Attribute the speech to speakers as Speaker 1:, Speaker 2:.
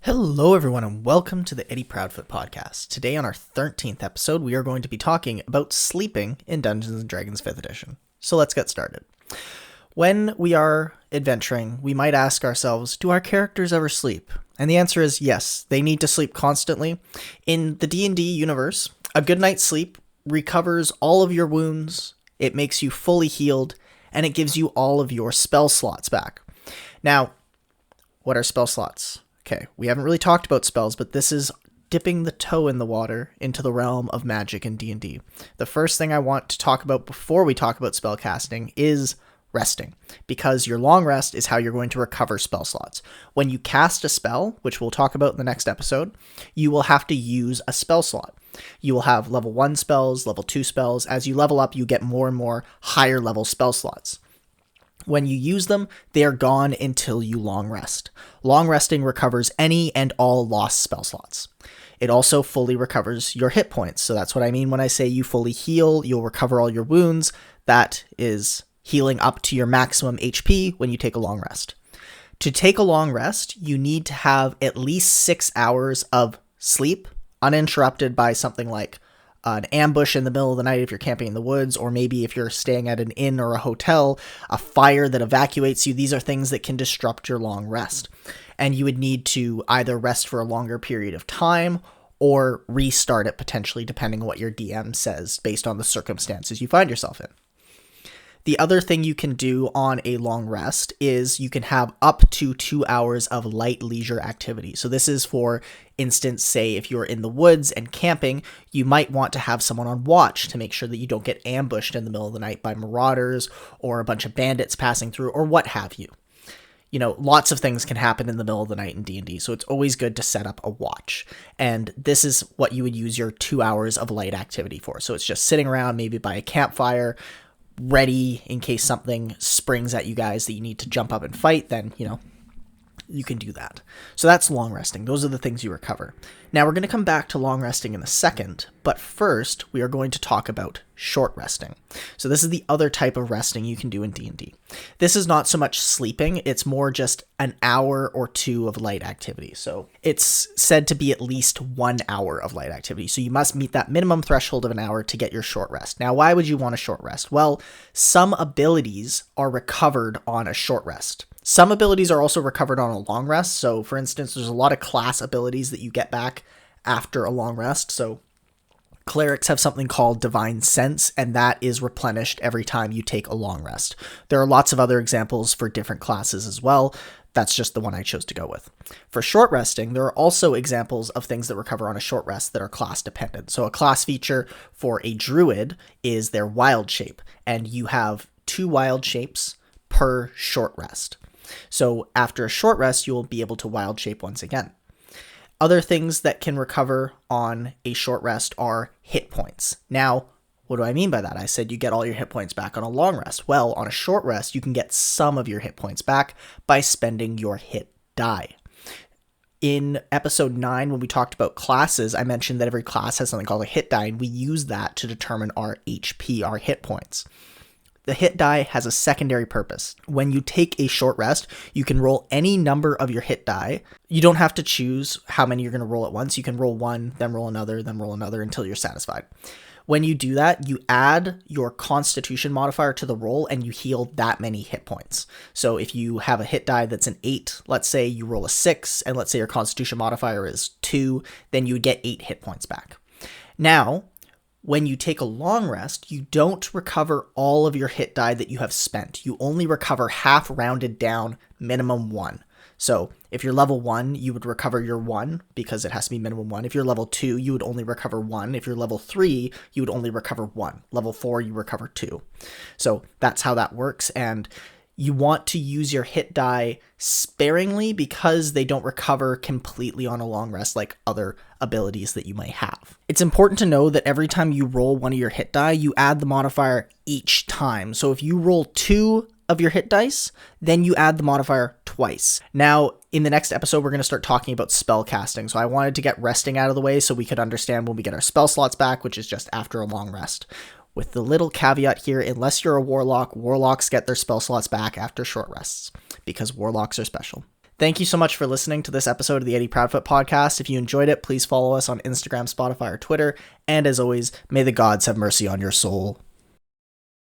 Speaker 1: Hello everyone and welcome to the Eddie Proudfoot podcast. Today on our 13th episode, we are going to be talking about sleeping in Dungeons & Dragons 5th edition. So let's get started. When we are adventuring, we might ask ourselves, do our characters ever sleep? And the answer is yes, they need to sleep constantly. In the D&D universe, a good night's sleep recovers all of your wounds, it makes you fully healed, and it gives you all of your spell slots back. Now, what are spell slots? Okay, we haven't really talked about spells, but this is dipping the toe in the water into the realm of magic and D&D. The first thing I want to talk about before we talk about spell casting is resting, because your long rest is how you're going to recover spell slots. When you cast a spell, which we'll talk about in the next episode, you will have to use a spell slot. You will have level 1 spells, level 2 spells. As you level up, you get more and more higher level spell slots. When you use them, they are gone until you long rest. Long resting recovers any and all lost spell slots. It also fully recovers your hit points. So that's what I mean when I say you fully heal, you'll recover all your wounds. That is healing up to your maximum HP when you take a long rest. To take a long rest, you need to have at least 6 hours of sleep, uninterrupted by something like an ambush in the middle of the night if you're camping in the woods, or maybe if you're staying at an inn or a hotel, a fire that evacuates you. These are things that can disrupt your long rest. And you would need to either rest for a longer period of time or restart it potentially, depending on what your DM says based on the circumstances you find yourself in. The other thing you can do on a long rest is you can have up to 2 hours of light leisure activity. So this is, for instance, say if you're in the woods and camping, you might want to have someone on watch to make sure that you don't get ambushed in the middle of the night by marauders or a bunch of bandits passing through or what have you. You know, lots of things can happen in the middle of the night in D&D, so it's always good to set up a watch. And this is what you would use your 2 hours of light activity for. So it's just sitting around maybe by a campfire, ready in case something springs at you guys that you need to jump up and fight. Then, you can do that. So that's long resting. Those are the things you recover. Now we're going to come back to long resting in a second, but first we are going to talk about short resting. So this is the other type of resting you can do in D&D. This is not so much sleeping, it's more just an hour or two of light activity. So it's said to be at least 1 hour of light activity. So you must meet that minimum threshold of an hour to get your short rest. Now, why would you want a short rest? Well, some abilities are recovered on a short rest. Some abilities are also recovered on a long rest. So for instance, there's a lot of class abilities that you get back after a long rest. So clerics have something called Divine Sense, and that is replenished every time you take a long rest. There are lots of other examples for different classes as well. That's just the one I chose to go with. For short resting, there are also examples of things that recover on a short rest that are class dependent. So a class feature for a druid is their wild shape, and you have 2 wild shapes per short rest. So after a short rest, you will be able to wild shape once again. Other things that can recover on a short rest are hit points. Now, what do I mean by that? I said you get all your hit points back on a long rest. Well, on a short rest, you can get some of your hit points back by spending your hit die. In episode 9, when we talked about classes, I mentioned that every class has something called a hit die, and we use that to determine our HP, our hit points. The hit die has a secondary purpose. When you take a short rest, you can roll any number of your hit die. You don't have to choose how many you're going to roll at once. You can roll one, then roll another until you're satisfied. When you do that, you add your Constitution modifier to the roll and you heal that many hit points. So if you have a hit die that's an 8, let's say you roll a 6, and let's say your Constitution modifier is 2, then you get 8 hit points back. Now, when you take a long rest, you don't recover all of your hit die that you have spent. You only recover half rounded down, minimum 1. So if you're level 1, you would recover your 1 because it has to be minimum 1. If you're level 2, you would only recover 1. If you're level 3, you would only recover 1. Level 4, you recover 2. So that's how that works. And you want to use your hit die sparingly because they don't recover completely on a long rest like other abilities that you might have. It's important to know that every time you roll one of your hit die, you add the modifier each time. So if you roll 2 of your hit dice, then you add the modifier twice. Now, in the next episode, we're going to start talking about spell casting. So I wanted to get resting out of the way so we could understand when we get our spell slots back, which is just after a long rest. With the little caveat here, unless you're a warlock, warlocks get their spell slots back after short rests, because warlocks are special. Thank you so much for listening to this episode of the Eddie Proudfoot podcast. If you enjoyed it, please follow us on Instagram, Spotify, or Twitter. And as always, may the gods have mercy on your soul.